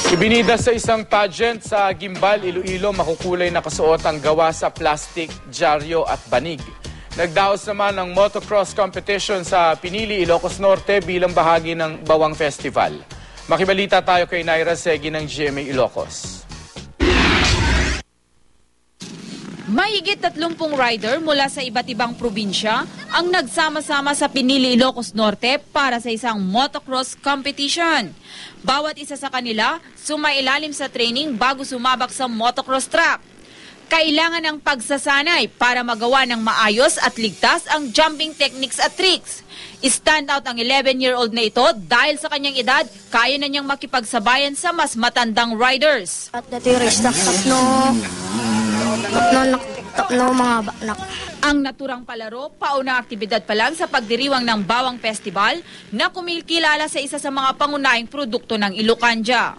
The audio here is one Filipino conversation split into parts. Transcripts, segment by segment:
Ibinida sa isang pageant sa Gimbal, Iloilo, makukulay na kasuot ang gawa sa plastic, dyaryo at banig. Nagdaos naman ng motocross competition sa Pinili, Ilocos Norte bilang bahagi ng Bawang Festival. Makibalita tayo kay Naira Segi ng GMA Ilocos. Mahigit 30 rider mula sa iba't ibang probinsya ang nagsama-sama sa Pinili, Ilocos Norte para sa isang motocross competition. Bawat isa sa kanila sumailalim sa training bago sumabak sa motocross track. Kailangan ng pagsasanay para magawa ng maayos at ligtas ang jumping techniques at tricks. Stand out ang 11-year-old na ito dahil sa kanyang edad, kaya na niyang makipagsabayan sa mas matandang riders. At dati race tapno mga baknak. Ang naturang palaro, paunang aktibidad pa lang sa pagdiriwang ng Bawang Festival na kumikilala sa isa sa mga pangunahing produkto ng Ilocanja.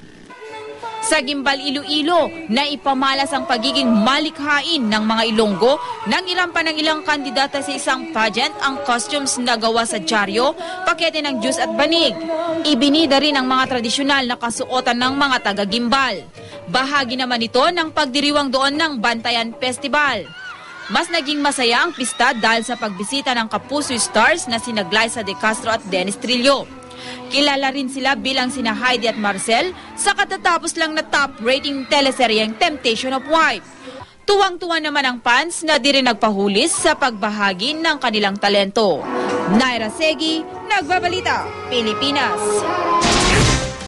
Sa Gimbal, Iloilo, naipamalas ang pagiging malikhain ng mga Ilonggo nang irampan ng ilang kandidata sa isang pageant ang costumes na gawa sa dyaryo, pakete ng juice at banig. Ibinida rin ang mga tradisyonal na kasuotan ng mga taga-Gimbal. Bahagi naman ito ng pagdiriwang doon ng Bantayan Festival. Mas naging masaya ang pista dahil sa pagbisita ng Kapuso Stars na sina Glyza De Castro at Dennis Trillo. Kilala rin sila bilang sina Heidi at Marcel sa katatapos lang na top rating teleseryeng Temptation of Wife. Tuwang-tuwa naman ang fans na di rin nagpahulis sa pagbahagi ng kanilang talento. Naira Segi, Nagbabalita, Pilipinas.